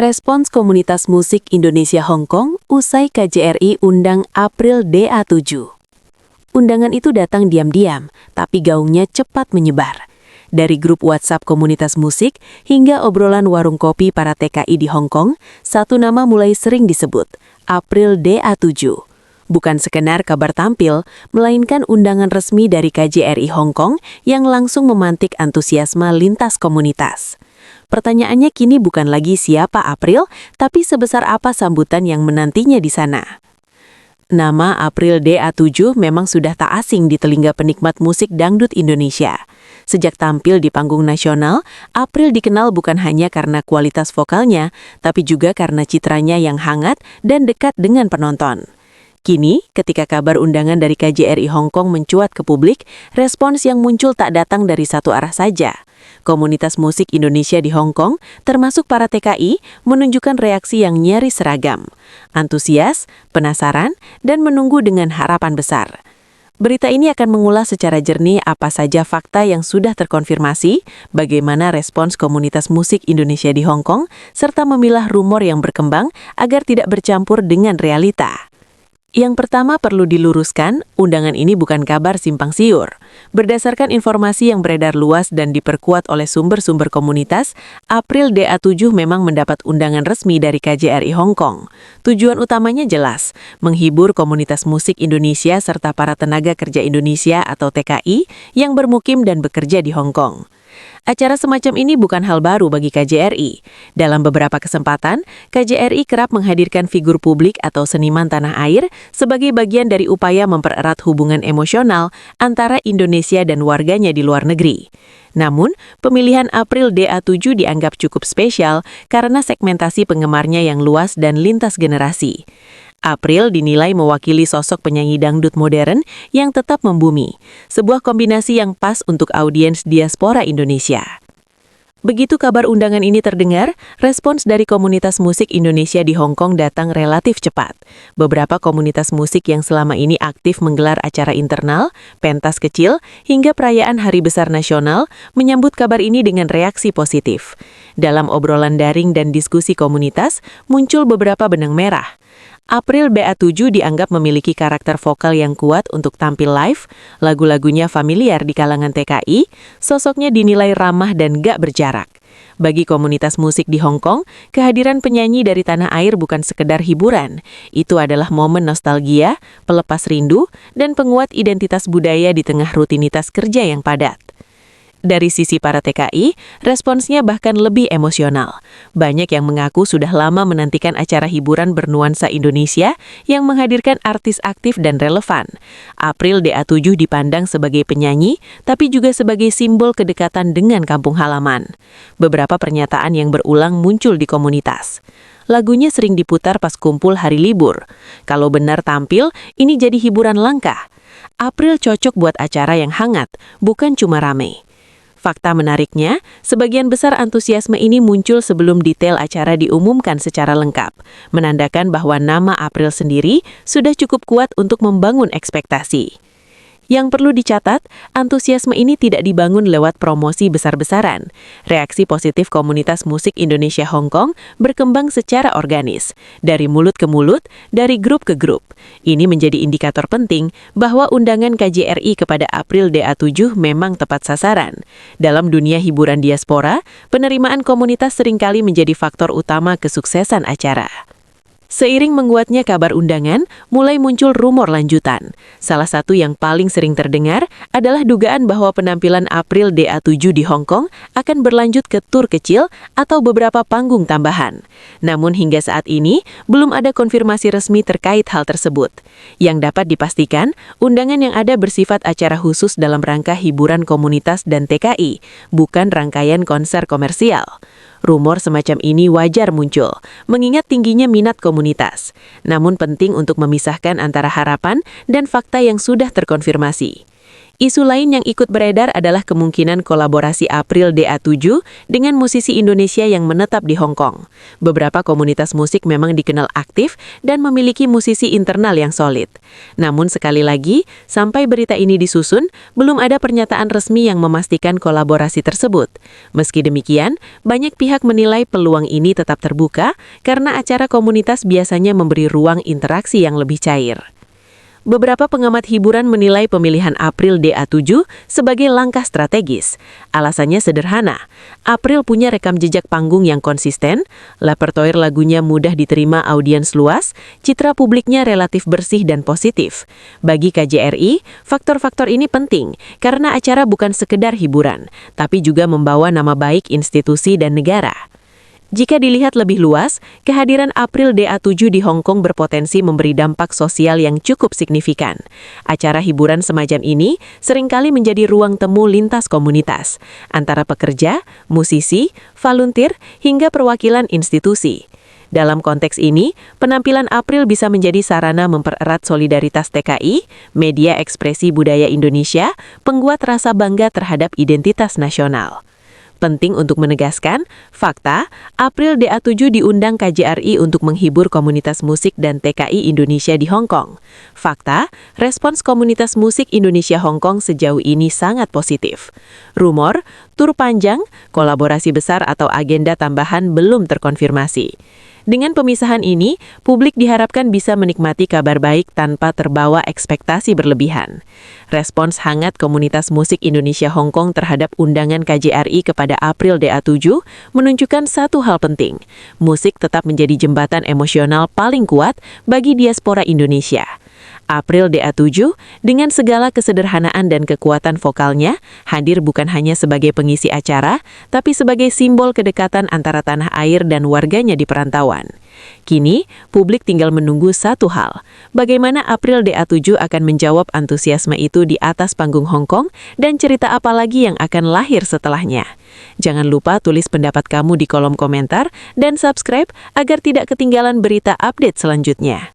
Respons komunitas musik Indonesia Hong Kong usai KJRI undang April DA7. Undangan itu datang diam-diam, tapi gaungnya cepat menyebar. Dari grup WhatsApp komunitas musik hingga obrolan warung kopi para TKI di Hong Kong, satu nama mulai sering disebut, April DA7. Bukan sekedar kabar tampil, melainkan undangan resmi dari KJRI Hong Kong yang langsung memantik antusiasme lintas komunitas. Pertanyaannya kini bukan lagi siapa April, tapi sebesar apa sambutan yang menantinya di sana. Nama April DA7 memang sudah tak asing di telinga penikmat musik dangdut Indonesia. Sejak tampil di panggung nasional, April dikenal bukan hanya karena kualitas vokalnya, tapi juga karena citranya yang hangat dan dekat dengan penonton. Kini, ketika kabar undangan dari KJRI Hong Kong mencuat ke publik, respons yang muncul tak datang dari satu arah saja. Komunitas musik Indonesia di Hong Kong, termasuk para TKI, menunjukkan reaksi yang nyaris seragam. Antusias, penasaran, dan menunggu dengan harapan besar. Berita ini akan mengulas secara jernih apa saja fakta yang sudah terkonfirmasi, bagaimana respons komunitas musik Indonesia di Hong Kong, serta memilah rumor yang berkembang agar tidak bercampur dengan realita. Yang pertama perlu diluruskan, undangan ini bukan kabar simpang siur. Berdasarkan informasi yang beredar luas dan diperkuat oleh sumber-sumber komunitas, April DA7 memang mendapat undangan resmi dari KJRI Hong Kong. Tujuan utamanya jelas, menghibur komunitas musik Indonesia serta para tenaga kerja Indonesia atau TKI yang bermukim dan bekerja di Hong Kong. Acara semacam ini bukan hal baru bagi KJRI. Dalam beberapa kesempatan, KJRI kerap menghadirkan figur publik atau seniman tanah air sebagai bagian dari upaya mempererat hubungan emosional antara Indonesia dan warganya di luar negeri. Namun, pemilihan April DA7 dianggap cukup spesial karena segmentasi penggemarnya yang luas dan lintas generasi. April dinilai mewakili sosok penyanyi dangdut modern yang tetap membumi, sebuah kombinasi yang pas untuk audiens diaspora Indonesia. Begitu kabar undangan ini terdengar, respons dari komunitas musik Indonesia di Hong Kong datang relatif cepat. Beberapa komunitas musik yang selama ini aktif menggelar acara internal, pentas kecil, hingga perayaan Hari Besar Nasional menyambut kabar ini dengan reaksi positif. Dalam obrolan daring dan diskusi komunitas, muncul beberapa benang merah. April DA7 dianggap memiliki karakter vokal yang kuat untuk tampil live, lagu-lagunya familiar di kalangan TKI, sosoknya dinilai ramah dan gak berjarak. Bagi komunitas musik di Hong Kong, kehadiran penyanyi dari tanah air bukan sekedar hiburan. Itu adalah momen nostalgia, pelepas rindu, dan penguat identitas budaya di tengah rutinitas kerja yang padat. Dari sisi para TKI, responsnya bahkan lebih emosional. Banyak yang mengaku sudah lama menantikan acara hiburan bernuansa Indonesia yang menghadirkan artis aktif dan relevan. April DA7 dipandang sebagai penyanyi, tapi juga sebagai simbol kedekatan dengan kampung halaman. Beberapa pernyataan yang berulang muncul di komunitas. Lagunya sering diputar pas kumpul hari libur. Kalau benar tampil, ini jadi hiburan langka. April cocok buat acara yang hangat, bukan cuma rame. Fakta menariknya, sebagian besar antusiasme ini muncul sebelum detail acara diumumkan secara lengkap, menandakan bahwa nama April sendiri sudah cukup kuat untuk membangun ekspektasi. Yang perlu dicatat, antusiasme ini tidak dibangun lewat promosi besar-besaran. Reaksi positif komunitas musik Indonesia Hong Kong berkembang secara organis, dari mulut ke mulut, dari grup ke grup. Ini menjadi indikator penting bahwa undangan KJRI kepada April DA7 memang tepat sasaran. Dalam dunia hiburan diaspora, penerimaan komunitas seringkali menjadi faktor utama kesuksesan acara. Seiring menguatnya kabar undangan, mulai muncul rumor lanjutan. Salah satu yang paling sering terdengar adalah dugaan bahwa penampilan April DA7 di Hong Kong akan berlanjut ke tur kecil atau beberapa panggung tambahan. Namun hingga saat ini, belum ada konfirmasi resmi terkait hal tersebut. Yang dapat dipastikan, undangan yang ada bersifat acara khusus dalam rangka hiburan komunitas dan TKI, bukan rangkaian konser komersial. Rumor semacam ini wajar muncul, mengingat tingginya minat komunitas. Namun penting untuk memisahkan antara harapan dan fakta yang sudah terkonfirmasi. Isu lain yang ikut beredar adalah kemungkinan kolaborasi April DA7 dengan musisi Indonesia yang menetap di Hong Kong. Beberapa komunitas musik memang dikenal aktif dan memiliki musisi internal yang solid. Namun sekali lagi, sampai berita ini disusun, belum ada pernyataan resmi yang memastikan kolaborasi tersebut. Meski demikian, banyak pihak menilai peluang ini tetap terbuka karena acara komunitas biasanya memberi ruang interaksi yang lebih cair. Beberapa pengamat hiburan menilai pemilihan April DA7 sebagai langkah strategis. Alasannya sederhana. April punya rekam jejak panggung yang konsisten, repertoire lagunya mudah diterima audiens luas, citra publiknya relatif bersih dan positif. Bagi KJRI, faktor-faktor ini penting karena acara bukan sekedar hiburan, tapi juga membawa nama baik institusi dan negara. Jika dilihat lebih luas, kehadiran April DA7 di Hong Kong berpotensi memberi dampak sosial yang cukup signifikan. Acara hiburan semacam ini seringkali menjadi ruang temu lintas komunitas, antara pekerja, musisi, volunteer, hingga perwakilan institusi. Dalam konteks ini, penampilan April bisa menjadi sarana mempererat solidaritas TKI, media ekspresi budaya Indonesia, pengguat rasa bangga terhadap identitas nasional. Penting untuk menegaskan, fakta, April DA7 diundang KJRI untuk menghibur komunitas musik dan TKI Indonesia di Hong Kong. Fakta, respons komunitas musik Indonesia Hong Kong sejauh ini sangat positif. Rumor, tur panjang, kolaborasi besar atau agenda tambahan belum terkonfirmasi. Dengan pemisahan ini, publik diharapkan bisa menikmati kabar baik tanpa terbawa ekspektasi berlebihan. Respons hangat komunitas musik Indonesia Hong Kong terhadap undangan KJRI kepada April DA7 menunjukkan satu hal penting. Musik tetap menjadi jembatan emosional paling kuat bagi diaspora Indonesia. April DA7, dengan segala kesederhanaan dan kekuatan vokalnya, hadir bukan hanya sebagai pengisi acara, tapi sebagai simbol kedekatan antara tanah air dan warganya di perantauan. Kini, publik tinggal menunggu satu hal, bagaimana April DA7 akan menjawab antusiasme itu di atas panggung Hong Kong dan cerita apa lagi yang akan lahir setelahnya. Jangan lupa tulis pendapat kamu di kolom komentar dan subscribe agar tidak ketinggalan berita update selanjutnya.